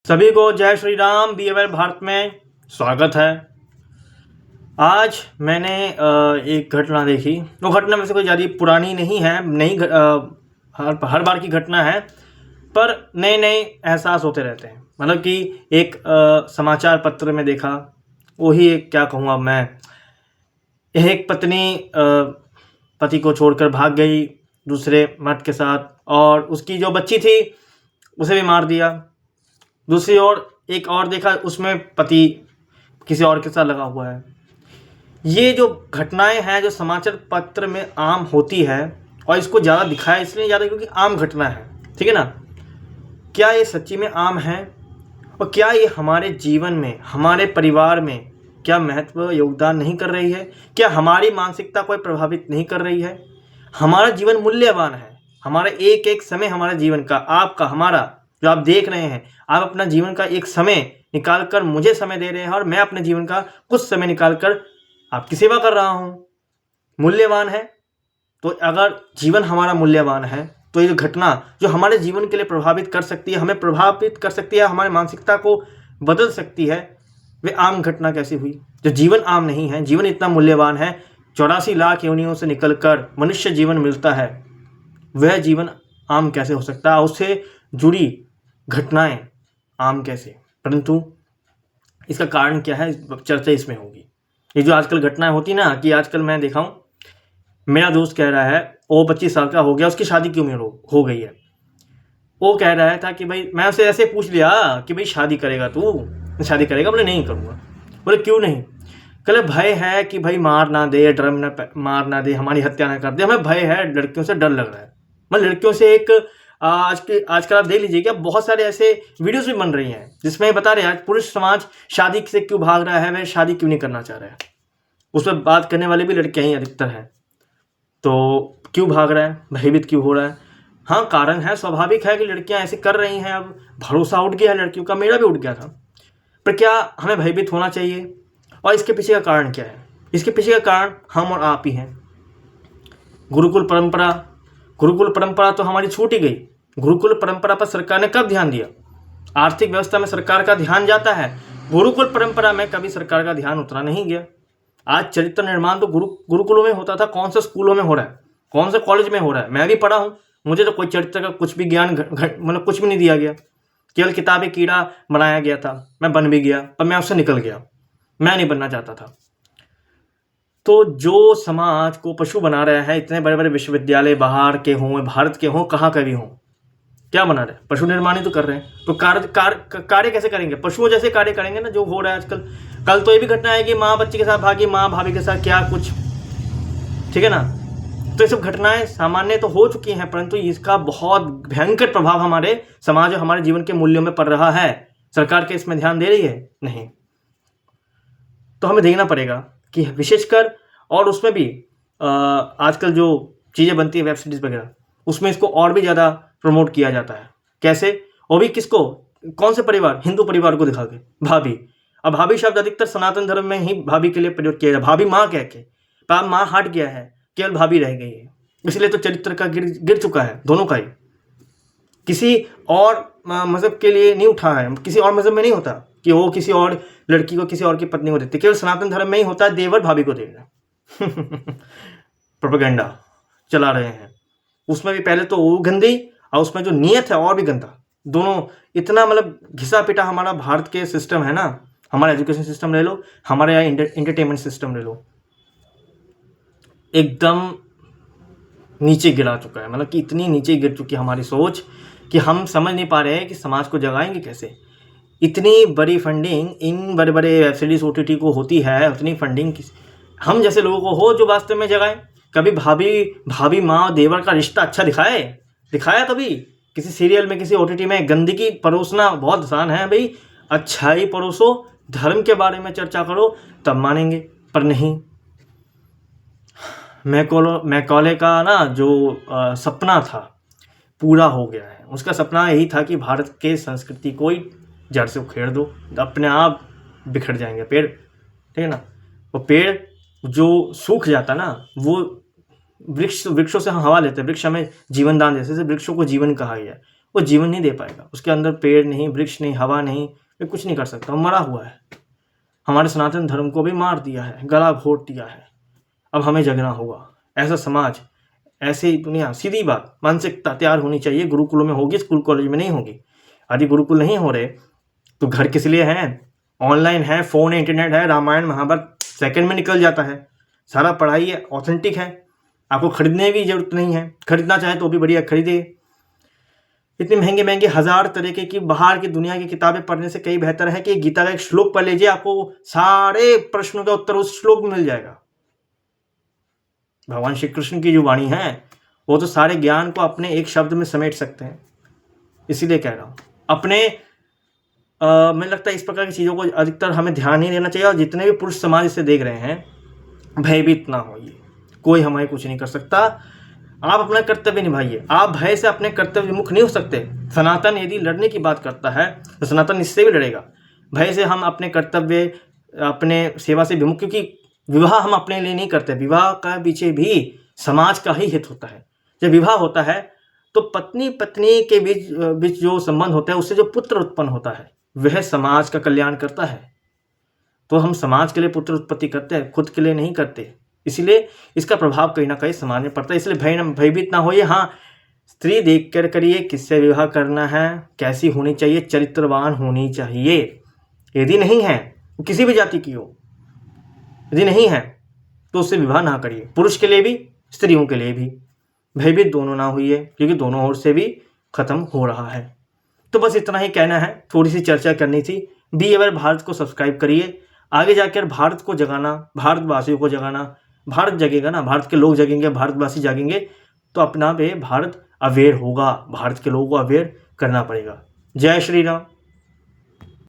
सभी को जय श्री राम। बीएवल भारत में स्वागत है। आज मैंने एक घटना देखी। वो घटना में से कोई ज़्यादा पुरानी नहीं है, नई हर बार की घटना है, पर नए नए एहसास होते रहते हैं। मतलब कि एक समाचार पत्र में देखा, वही एक क्या कहूँ अब मैं, एक पत्नी पति को छोड़कर भाग गई दूसरे मर्द के साथ, और उसकी जो बच्ची थी उसे भी मार दिया। दूसरी ओर एक और देखा, उसमें पति किसी और के साथ लगा हुआ है। ये जो घटनाएं हैं जो समाचार पत्र में आम होती है, और इसको ज़्यादा दिखाया इसलिए ज़्यादा क्योंकि आम घटना है, ठीक है ना। क्या ये सच्ची में आम है, और क्या ये हमारे जीवन में, हमारे परिवार में क्या महत्व योगदान नहीं कर रही है? क्या हमारी मानसिकता को प्रभावित नहीं कर रही है? हमारा जीवन मूल्यवान है। हमारा एक एक समय हमारे जीवन का, आपका, हमारा, जो आप देख रहे हैं, आप अपना जीवन का एक समय निकाल कर मुझे समय दे रहे हैं, और मैं अपने जीवन का कुछ समय निकाल कर आपकी सेवा कर रहा हूँ। मूल्यवान है। तो अगर जीवन हमारा मूल्यवान है, तो ये घटना जो हमारे जीवन के लिए प्रभावित कर सकती है, हमें प्रभावित कर सकती है, हमारी मानसिकता को बदल सकती है, वे आम घटना कैसी हुई? जो जीवन आम नहीं है, जीवन इतना मूल्यवान है, 84 लाख योनियों से निकलकर मनुष्य जीवन मिलता है, वह जीवन आम कैसे हो सकता है? उससे जुड़ी घटनाएं आम कैसे? परंतु इसका कारण क्या है, चर्चा इसमें होगी। ये जो आजकल घटनाएं होती ना, कि आजकल मैं देखा हूँ, मेरा दोस्त कह रहा है वो 25 साल का हो गया, उसकी शादी की उम्र हो गई है। वो कह रहा था कि भाई, मैं उसे ऐसे पूछ लिया कि भाई शादी करेगा तू? शादी करेगा? बोले नहीं करूँगा। बोले क्यों नहीं? कहले भय है कि भाई मार ना दे, ड्रम ना मार ना दे, हमारी हत्या ना कर दे, हमें भय है, लड़कियों से डर लग रहा है। मतलब लड़कियों से एक आजकल आप देख लीजिएगा, बहुत सारे ऐसे वीडियोस भी बन रही हैं जिसमें बता रहे हैं आज पुरुष समाज शादी से क्यों भाग रहा है, वह शादी क्यों नहीं करना चाह रहा है। उस पर बात करने वाले भी लड़कियां ही अधिकतर हैं। तो क्यों भाग रहा है, भयभीत क्यों हो रहा है? हाँ, कारण है, स्वाभाविक है कि लड़कियां ऐसे कर रही हैं। अब भरोसा उठ गया है लड़कियों का, मेरा भी उठ गया था। पर क्या हमें भयभीत होना चाहिए? और इसके पीछे का कारण क्या है? इसके पीछे का कारण हम और आप ही हैं। गुरुकुल परंपरा तो हमारी छूट ही गई। गुरुकुल परंपरा पर सरकार ने कब ध्यान दिया? आर्थिक व्यवस्था में सरकार का ध्यान जाता है, गुरुकुल परंपरा में कभी सरकार का ध्यान उतना नहीं गया। आज चरित्र निर्माण तो गुरुकुलों में होता था, कौन से स्कूलों में हो रहा है, कौन से कॉलेज में हो रहा है? मैं भी पढ़ा हूँ, मुझे तो कोई चरित्र का कुछ भी ज्ञान मतलब कुछ भी नहीं दिया गया। केवल किताबें कीड़ा बनाया गया था, मैं बन भी गया, पर मैं उससे निकल गया, मैं नहीं बनना चाहता था। तो जो समाज को पशु बना रहा है, इतने बड़े बड़े विश्वविद्यालय बाहर के हों, भारत के हों, कहाँ के भी हों, क्या बना रहे हैं? पशु निर्माण ही तो कर रहे हैं। तो कार्य कैसे करेंगे? पशुओं जैसे कार्य करेंगे ना, जो हो रहा है आजकल। कल तो ये भी घटना है कि माँ बच्चे के साथ भागी, माँ भाभी के साथ क्या कुछ, ठीक है ना। तो ये सब घटनाएं सामान्य तो हो चुकी हैं, परंतु इसका बहुत भयंकर प्रभाव हमारे समाज और हमारे जीवन के मूल्यों में पड़ रहा है। सरकार के इसमें ध्यान दे रही है? नहीं। तो हमें देखना पड़ेगा कि विशेषकर, और उसमें भी आजकल जो चीज़ें बनती है, वेब सीरीज वगैरह, उसमें इसको और भी ज़्यादा प्रमोट किया जाता है। कैसे? वो भी किसको? कौन से परिवार? हिंदू परिवार को दिखा के भाभी। अब भाभी शब्द अधिकतर सनातन धर्म में ही भाभी के लिए प्रयोग किया जाता है। भाभी माँ कह के, पर माँ हट गया है, केवल भाभी रह गई है। इसलिए तो चरित्र का गिर चुका है, दोनों का ही। किसी और मजहब के लिए नहीं उठा है, किसी और मजहब में नहीं होता कि वो किसी और लड़की को किसी और की पत्नी को देते, केवल सनातन धर्म में ही होता है देवर भाभी को देना। प्रोपेगेंडा चला रहे हैं। उसमें भी पहले तो वो गंदी, और उसमें जो नियत है और भी गंदा। दोनों इतना मतलब घिसा पिटा हमारा भारत के सिस्टम है ना, हमारा एजुकेशन सिस्टम ले लो, हमारे यहाँ एंटरटेनमेंट सिस्टम ले लो, एकदम नीचे गिरा चुका है। मतलब कि इतनी नीचे गिर चुकी है हमारी सोच कि हम समझ नहीं पा रहे हैं कि समाज को जगाएंगे कैसे। इतनी बड़ी फंडिंग इन बड़े बड़े वेब सीरीज OTT को होती है, उतनी फंडिंग हम जैसे लोगों को हो जो वास्तव में जगाएं। कभी भाभी माँ देवर का रिश्ता अच्छा दिखाया कभी किसी सीरियल में, किसी OTT में? गंदगी परोसना बहुत आसान है भाई, अच्छाई परोसो, धर्म के बारे में चर्चा करो, तब मानेंगे। पर नहीं। मैकॉले का ना जो सपना था पूरा हो गया है। उसका सपना यही था कि भारत के संस्कृति को ही जड़ से उखेड़ दो, अपने आप बिखर जाएंगे पेड़, ठीक है ना। वो पेड़ जो सूख जाता ना, वो वृक्षों से हम हवा लेते हैं, वृक्ष हमें जीवन दान, जैसे वृक्षों को जीवन कहा गया, वो जीवन नहीं दे पाएगा। उसके अंदर पेड़ नहीं, वृक्ष नहीं, हवा नहीं, ये कुछ नहीं कर सकता, वो मरा हुआ है। हमारे सनातन धर्म को भी मार दिया है, गला घोट दिया है। अब हमें जगना होगा। ऐसा समाज, ऐसी दुनिया, सीधी बात, मानसिकता तैयार होनी चाहिए। गुरुकुलों में होगी, स्कूल कॉलेज में नहीं होगी। यदि गुरुकुल नहीं हो रहे तो घर किस लिए हैं? ऑनलाइन है, फ़ोन है, इंटरनेट है, रामायण महाभारत सेकंड में निकल जाता है। सारा पढ़ाई है, ऑथेंटिक है, आपको खरीदने की जरूरत नहीं है। खरीदना चाहे तो भी बढ़िया खरीदे। इतने महंगे महंगे 1000 तरीके की बाहर की दुनिया की किताबें पढ़ने से कई बेहतर है कि गीता का एक श्लोक पढ़ लीजिए, आपको सारे प्रश्नों का उत्तर उस श्लोक में मिल जाएगा। भगवान श्री कृष्ण की जो वाणी है वो तो सारे ज्ञान को अपने एक शब्द में समेट सकते हैं। इसीलिए कह रहा हूँ, अपने मुझे लगता है इस प्रकार की चीज़ों को अधिकतर हमें ध्यान नहीं देना चाहिए। और जितने भी पुरुष समाज इसे देख रहे हैं, भयभीत ना होइए, कोई हमें कुछ नहीं कर सकता। आप अपना कर्तव्य निभाइए। आप भय से अपने कर्तव्य विमुख नहीं हो सकते। सनातन यदि लड़ने की बात करता है तो सनातन इससे भी लड़ेगा। भय से हम अपने कर्तव्य, अपने सेवा से विमुख, क्योंकि विवाह हम अपने लिए नहीं करते। विवाह का पीछे भी समाज का ही हित होता है। जब विवाह होता है तो पत्नी पत्नी के बीच जो संबंध होता है, उससे जो पुत्र उत्पन्न होता है वह समाज का कल्याण करता है। तो हम समाज के लिए पुत्र उत्पत्ति करते हैं, खुद के लिए नहीं करते। इसलिए इसका प्रभाव कहीं ना कहीं समाज में पड़ता है। इसलिए भयभीत ना होइए। हाँ, स्त्री देख कर करिए किससे विवाह करना है, कैसी होनी चाहिए, चरित्रवान होनी चाहिए। यदि नहीं है, किसी भी जाति की हो, यदि नहीं है तो उससे विवाह ना करिए। पुरुष के लिए भी, स्त्रियों के लिए भी। भयभीत दोनों ना हुई है, क्योंकि दोनों ओर से भी खत्म हो रहा है। तो बस इतना ही कहना है, थोड़ी सी चर्चा करनी थी। बी अवेयर भारत को सब्सक्राइब करिए। आगे जाकर भारत को जगाना, भारतवासियों को जगाना। भारत जगेगा ना, भारत के लोग जगेंगे, भारतवासी जागेंगे तो अपना पे भारत अवेयर होगा। भारत के लोगों को अवेयर करना पड़ेगा। जय श्री राम।